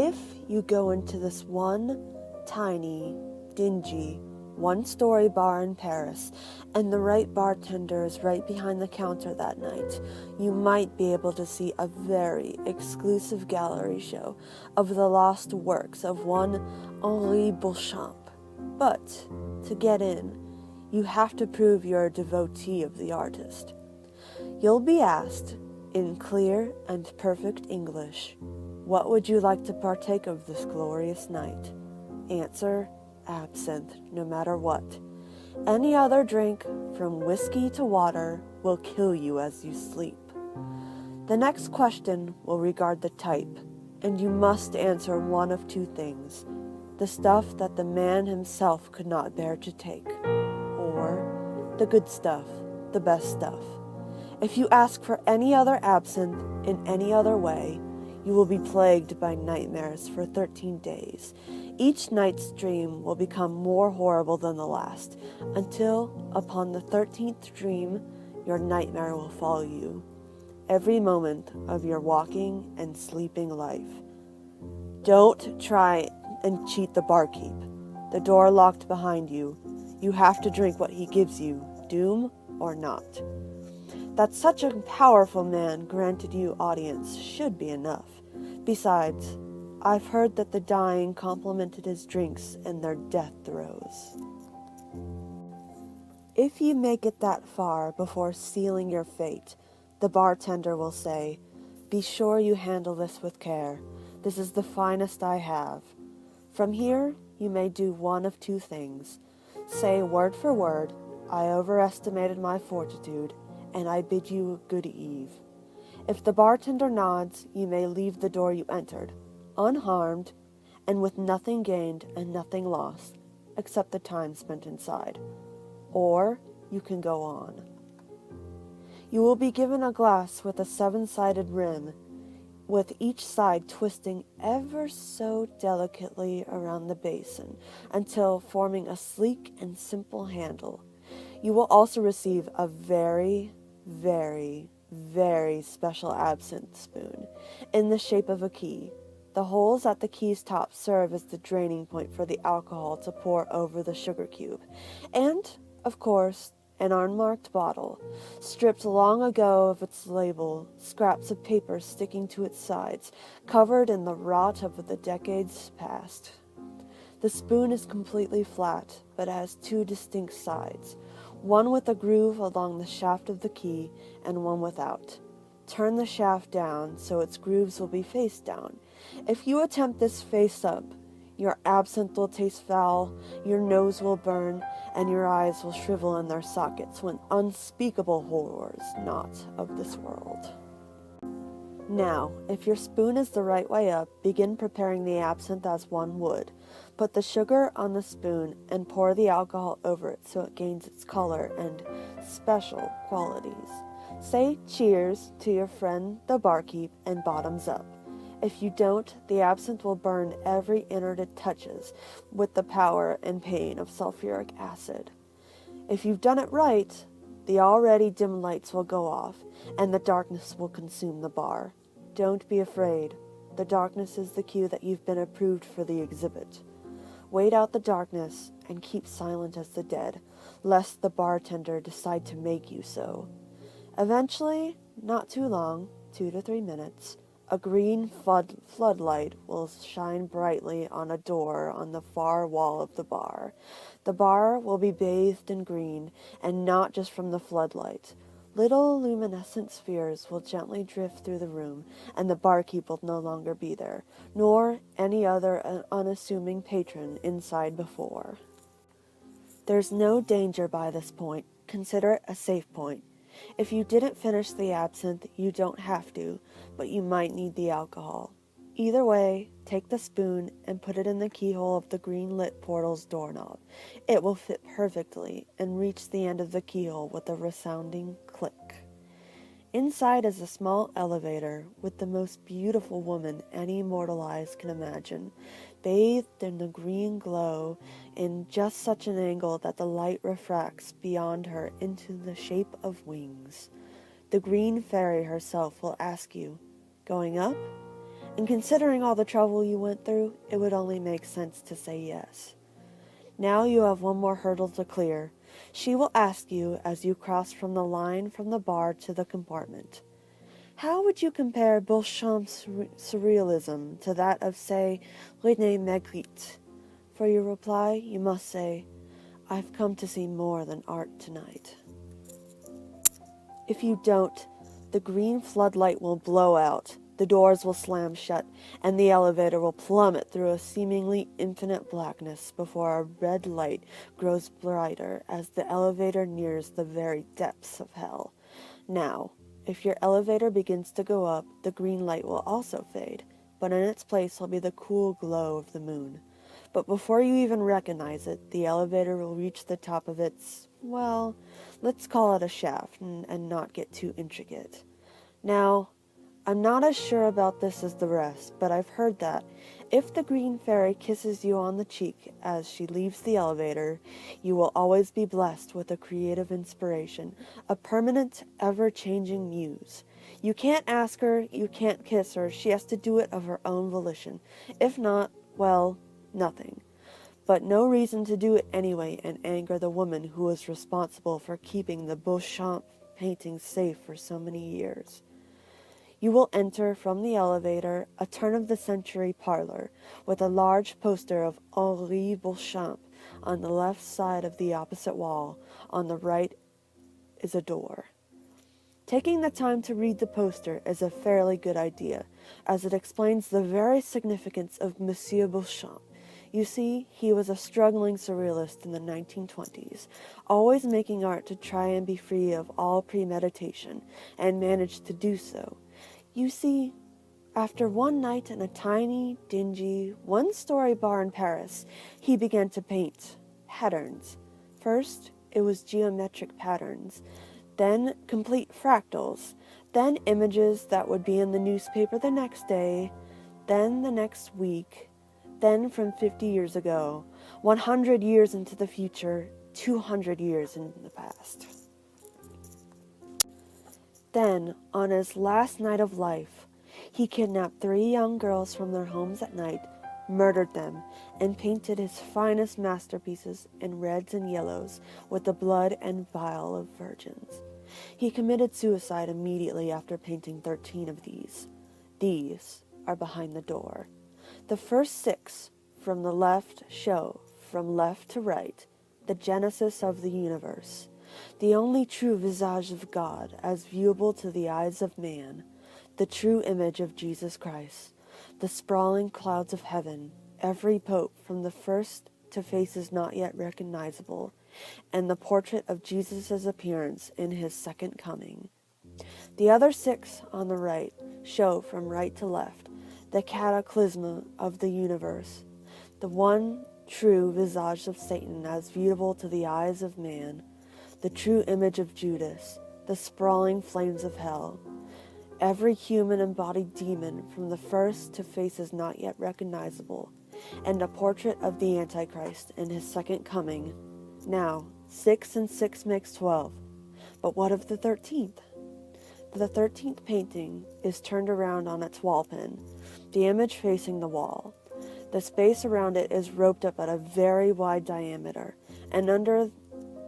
If you go into this one tiny, dingy, one-story bar in Paris, and the right bartender is right behind the counter that night, you might be able to see a very exclusive gallery show of the lost works of one Henri Beauchamp. But to get in, you have to prove you're a devotee of the artist. You'll be asked, in clear and perfect English, what would you like to partake of this glorious night? Answer, absinthe, no matter what. Any other drink, from whiskey to water, will kill you as you sleep. The next question will regard the type, and you must answer one of two things: the stuff that the man himself could not bear to take, or the good stuff, the best stuff. If you ask for any other absinthe in any other way, you will be plagued by nightmares for 13 days. Each night's dream will become more horrible than the last, until, upon the 13th dream, your nightmare will follow you every moment of your walking and sleeping life. Don't try and cheat the barkeep. The door locked behind you. You have to drink what he gives you, doom or not. That such a powerful man granted you audience should be enough. Besides, I've heard that the dying complimented his drinks in their death throes. If you make it that far before sealing your fate, the bartender will say, "Be sure you handle this with care. This is the finest I have." From here, you may do one of two things. Say word for word, "I overestimated my fortitude, and I bid you good eve." If the bartender nods, you may leave the door you entered, unharmed, and with nothing gained and nothing lost, except the time spent inside. Or you can go on. You will be given a glass with a 7-sided rim, with each side twisting ever so delicately around the basin until forming a sleek and simple handle. You will also receive a very, very, very special absinthe spoon in the shape of a key. The holes at the key's top serve as the draining point for the alcohol to pour over the sugar cube. And, of course, an unmarked bottle, stripped long ago of its label, scraps of paper sticking to its sides, covered in the rot of the decades past. The spoon is completely flat, but has two distinct sides, one with a groove along the shaft of the key and one without. Turn the shaft down so its grooves will be face down. If you attempt this face up, your absinthe will taste foul, your nose will burn, and your eyes will shrivel in their sockets when unspeakable horrors not of this world. Now, if your spoon is the right way up, begin preparing the absinthe as one would. Put the sugar on the spoon and pour the alcohol over it so it gains its color and special qualities. Say cheers to your friend the barkeep and bottoms up. If you don't, the absinthe will burn every innard it touches with the power and pain of sulfuric acid. If you've done it right, the already dim lights will go off, and the darkness will consume the bar. Don't be afraid. The darkness is the cue that you've been approved for the exhibit. Wait out the darkness and keep silent as the dead, lest the bartender decide to make you so. Eventually, not too long, 2 to 3 minutes, a green floodlight will shine brightly on a door on the far wall of the bar. The bar will be bathed in green, and not just from the floodlight. Little luminescent spheres will gently drift through the room, and the barkeep will no longer be there, nor any other unassuming patron inside before. There's no danger by this point. Consider it a safe point. If you didn't finish the absinthe, you don't have to, but you might need the alcohol. Either way, take the spoon and put it in the keyhole of the green-lit portal's doorknob. It will fit perfectly and reach the end of the keyhole with a resounding click. Inside is a small elevator with the most beautiful woman any mortal eyes can imagine, bathed in the green glow in just such an angle that the light refracts beyond her into the shape of wings. The green fairy herself will ask you, "Going up?" and considering all the trouble you went through, it would only make sense to say yes. Now you have one more hurdle to clear. She will ask you as you cross from the line from the bar to the compartment. How would you compare Beauchamp's surrealism to that of, say, Rene Magritte? For your reply, you must say, I've come to see more than art tonight. If you don't, the green floodlight will blow out, the doors will slam shut, and the elevator will plummet through a seemingly infinite blackness before a red light grows brighter as the elevator nears the very depths of hell. Now, if your elevator begins to go up, the green light will also fade, but in its place will be the cool glow of the moon. But before you even recognize it, the elevator will reach the top of its, well, let's call it a shaft and not get too intricate. Now, I'm not as sure about this as the rest, but I've heard that if the green fairy kisses you on the cheek as she leaves the elevator, you will always be blessed with a creative inspiration, a permanent, ever-changing muse. You can't ask her, you can't kiss her, she has to do it of her own volition. If not, well, nothing. But no reason to do it anyway and anger the woman who was responsible for keeping the Beauchamp painting safe for so many years. You will enter from the elevator a turn-of-the-century parlor with a large poster of Henri Beauchamp on the left side of the opposite wall. On the right is a door. Taking the time to read the poster is a fairly good idea, as it explains the very significance of Monsieur Beauchamp. You see, he was a struggling surrealist in the 1920s, always making art to try and be free of all premeditation, and managed to do so. You see, after one night in a tiny, dingy, one-story bar in Paris, he began to paint patterns. First, it was geometric patterns, then complete fractals, then images that would be in the newspaper the next day, then the next week, then from 50 years ago, 100 years into the future, 200 years in the past. Then, on his last night of life, he kidnapped 3 young girls from their homes at night, murdered them, and painted his finest masterpieces in reds and yellows with the blood and bile of virgins. He committed suicide immediately after painting 13 of these. These are behind the door. The first 6 from the left show, from left to right, the genesis of the universe, the only true visage of God as viewable to the eyes of man, the true image of Jesus Christ, the sprawling clouds of heaven, every pope from the first to faces not yet recognizable, and the portrait of Jesus' appearance in his second coming. The other 6 on the right show from right to left the cataclysm of the universe, the one true visage of Satan as viewable to the eyes of man, the true image of Judas, the sprawling flames of hell, every human embodied demon from the first to faces not yet recognizable, and a portrait of the Antichrist in his second coming. Now, 6 and 6 makes 12. But what of the 13th? The 13th painting is turned around on its wall pin, the image facing the wall. The space around it is roped up at a very wide diameter, and under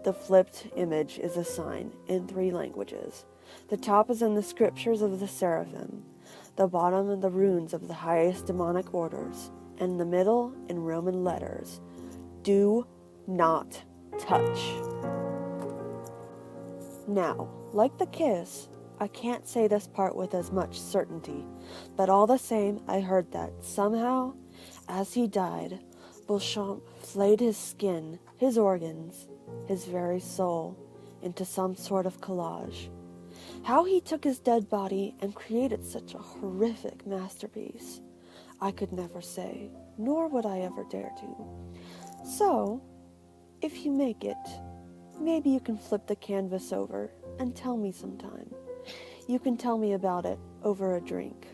the flipped image is a sign in 3 languages. The top is in the scriptures of the seraphim, the bottom in the runes of the highest demonic orders, and the middle in Roman letters. Do not touch. Now, like the kiss, I can't say this part with as much certainty, but all the same I heard that somehow, as he died, Beauchamp flayed his skin, his organs, his very soul, into some sort of collage. How he took his dead body and created such a horrific masterpiece, I could never say, nor would I ever dare to. So, if you make it, maybe you can flip the canvas over and tell me sometime. You can tell me about it over a drink.